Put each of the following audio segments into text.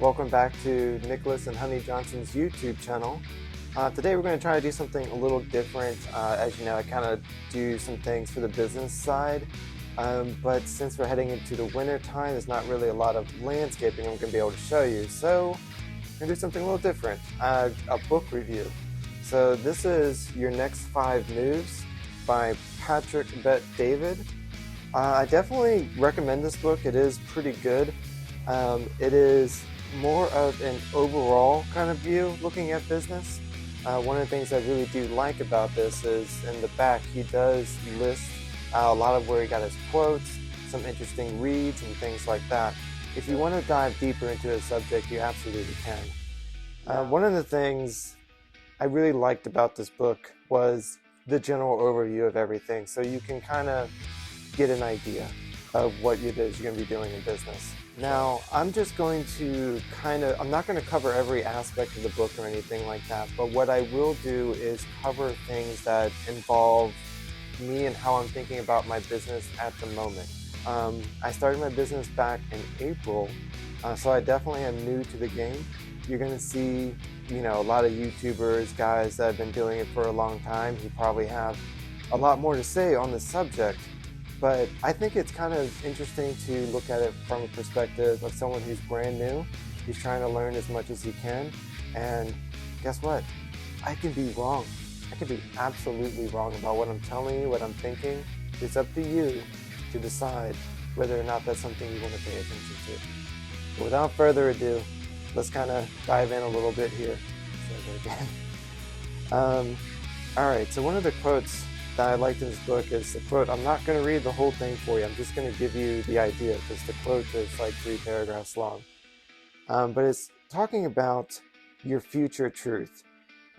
Welcome back to Nicholas and Honey Johnson's YouTube channel. Today we're going to try to do something a little different. As you know, I kind of do some things for the business side, but since we're heading into the winter time, there's not really a lot of landscaping I'm going to be able to show you. So we're going to do something a little different, a book review. So this is Your Next 5 Moves by Patrick Bet-David. I definitely recommend this book. It is pretty good. It is more of an overall kind of view looking at business. One of the things I really do like about this is in the back he does list a lot of where he got his quotes, some interesting reads and things like that. If you want to dive deeper into a subject, you absolutely can. One of the things I really liked about this book was the general overview of everything, so you can kind of get an idea of what it is you're going to be doing in business. Now, I'm just going to I'm not going to cover every aspect of the book or anything like that, but what I will do is cover things that involve me and how I'm thinking about my business at the moment. I started my business back in April, so I definitely am new to the game. You're going to see, a lot of YouTubers, guys that have been doing it for a long time, who probably have a lot more to say on the subject. But I think it's kind of interesting to look at it from a perspective of someone who's brand new. He's trying to learn as much as he can. And guess what? I can be wrong. I can be absolutely wrong about what I'm telling you, what I'm thinking. It's up to you to decide whether or not that's something you want to pay attention to. But without further ado, let's kind of dive in a little bit here. All right, so one of the quotes that I liked in this book is the quote. I'm not going to read the whole thing for you. I'm just going to give you the idea because the quote is like 3 paragraphs long. But it's talking about your future truth.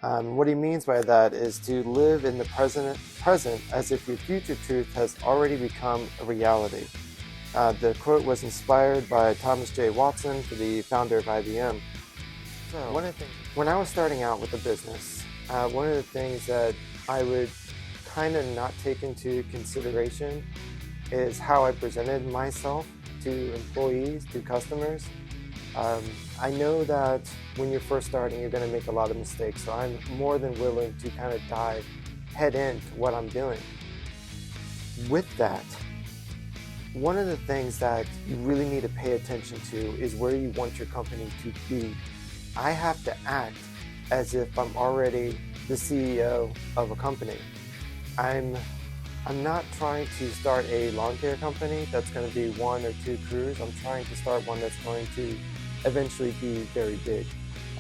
What he means by that is to live in the present as if your future truth has already become a reality. The quote was inspired by Thomas J. Watson, the founder of IBM. So when I was starting out with the business, one of the things that I would kind of not take into consideration is how I presented myself to employees, to customers. I know that when you're first starting, you're going to make a lot of mistakes, so I'm more than willing to kind of dive head into what I'm doing. With that, one of the things that you really need to pay attention to is where you want your company to be. I have to act as if I'm already the CEO of a company. I'm not trying to start a lawn care company that's going to be 1 or 2 crews. I'm trying to start one that's going to eventually be very big.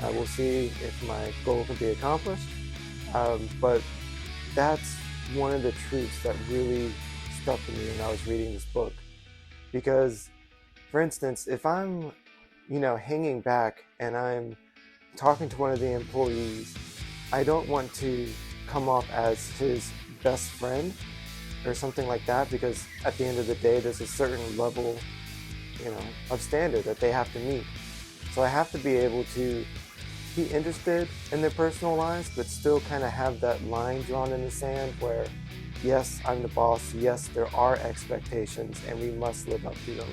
We'll see if my goal can be accomplished, but that's one of the truths that really stuck to me when I was reading this book. Because, for instance, if I'm, hanging back and I'm talking to one of the employees, I don't want to come off as his best friend or something like that, because at the end of the day there's a certain level of standard that they have to meet. So I have to be able to be interested in their personal lives, but still kind of have that line drawn in the sand where, yes, I'm the boss, yes, there are expectations and we must live up to them,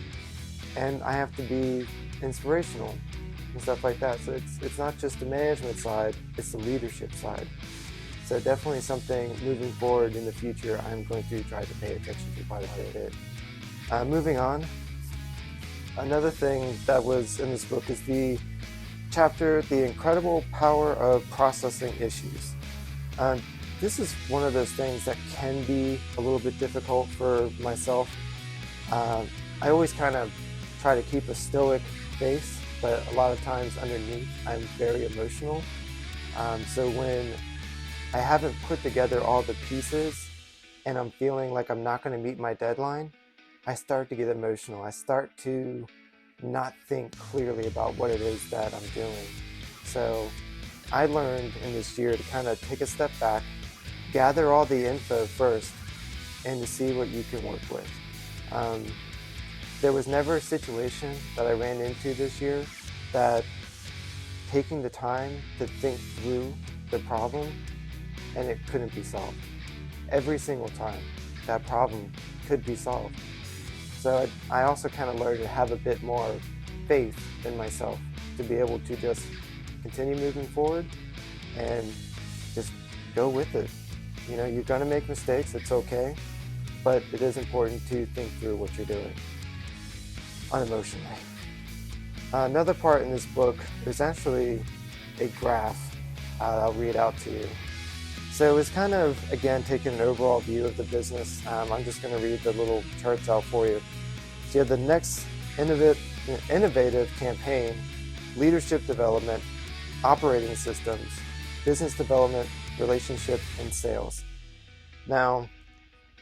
and I have to be inspirational and stuff like that. So it's not just the management side, it's the leadership side. So definitely something moving forward in the future I'm going to try to pay attention to quite a bit. Moving on, another thing that was in this book is the chapter, The Incredible Power of Processing Issues. This is one of those things that can be a little bit difficult for myself. I always kind of try to keep a stoic face, but a lot of times underneath I'm very emotional. So when I haven't put together all the pieces and I'm feeling like I'm not going to meet my deadline, I start to get emotional. I start to not think clearly about what it is that I'm doing. So I learned in this year to kind of take a step back, gather all the info first, and to see what you can work with. There was never a situation that I ran into this year that taking the time to think through the problem and it couldn't be solved. Every single time that problem could be solved. So I also kind of learned to have a bit more faith in myself to be able to just continue moving forward and just go with it. You know, you're gonna make mistakes, it's okay, but it is important to think through what you're doing unemotionally. Another part in this book is actually a graph I'll read out to you. So it's kind of, again, taking an overall view of the business. I'm just going to read the little charts out for you. So you have the next innovative campaign, leadership development, operating systems, business development, relationship, and sales. Now,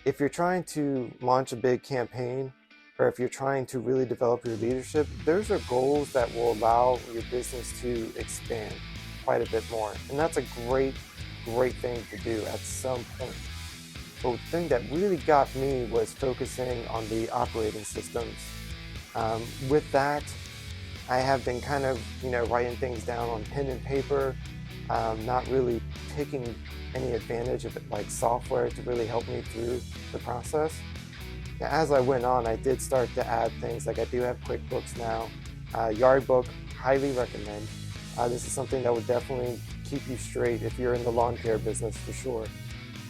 if you're trying to launch a big campaign, or if you're trying to really develop your leadership, those are goals that will allow your business to expand quite a bit more. And that's a great thing to do at some point. But the thing that really got me was focusing on the operating systems. With that, I have been kind of, writing things down on pen and paper, not really taking any advantage of it, like software to really help me through the process. As I went on, I did start to add things, like I do have QuickBooks now. Yardbook, highly recommend. This is something that would definitely keep you straight if you're in the lawn care business, for sure.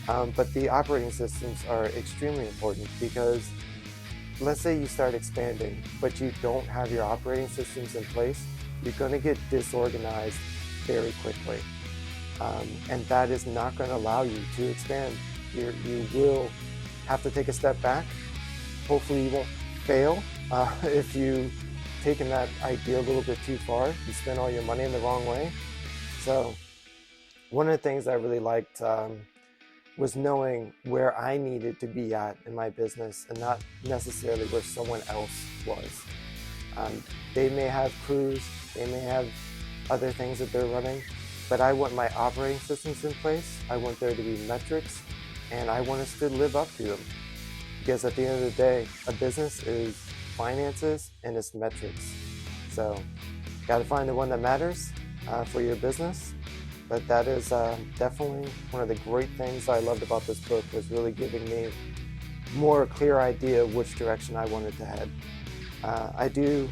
But the operating systems are extremely important, because let's say you start expanding, but you don't have your operating systems in place, you're going to get disorganized very quickly. And that is not going to allow you to expand. You will have to take a step back. Hopefully you won't fail if you've taken that idea a little bit too far. You spend all your money in the wrong way. So one of the things I really liked was knowing where I needed to be at in my business, and not necessarily where someone else was. They may have crews, they may have other things that they're running, but I want my operating systems in place. I want there to be metrics, and I want us to live up to them. Because at the end of the day, a business is finances and it's metrics. So, got to find the one that matters for your business. But that is definitely one of the great things I loved about this book, was really giving me more clear idea of which direction I wanted to head. I do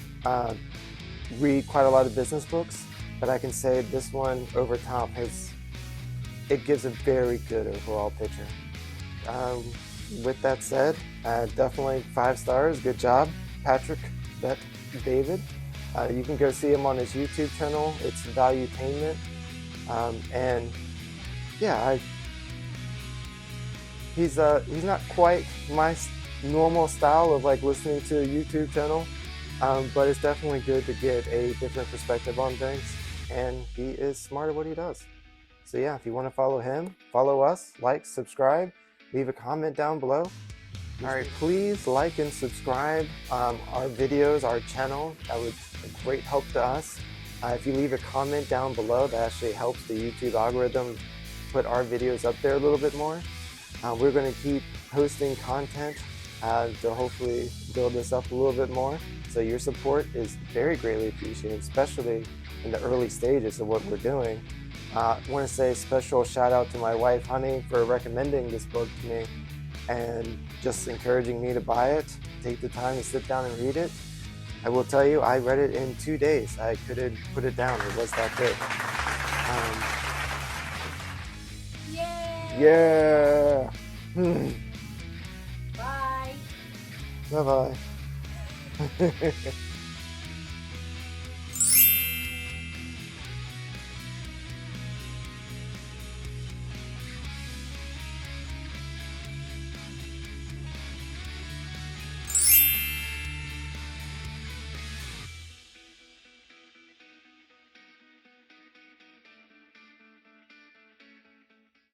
read quite a lot of business books, but I can say this one over top it gives a very good overall picture. With that said, definitely 5 stars. Good job, Patrick David. You can go see him on his YouTube channel. It's Valuetainment. And yeah, he's not quite my normal style of like listening to a YouTube channel, but it's definitely good to get a different perspective on things. And he is smart at what he does. So yeah, if you want to follow him, follow us, like, subscribe. Leave a comment down below. All right, please like and subscribe our videos, our channel. That would be a great help to us. If you leave a comment down below, that actually helps the YouTube algorithm put our videos up there a little bit more. We're going to keep posting content to hopefully build this up a little bit more. So your support is very greatly appreciated, especially in the early stages of what we're doing. I want to say a special shout out to my wife, Honey, for recommending this book to me and just encouraging me to buy it, take the time to sit down and read it. I will tell you, I read it in 2 days. I couldn't put it down. It was that good. Yeah. Bye. Bye-bye.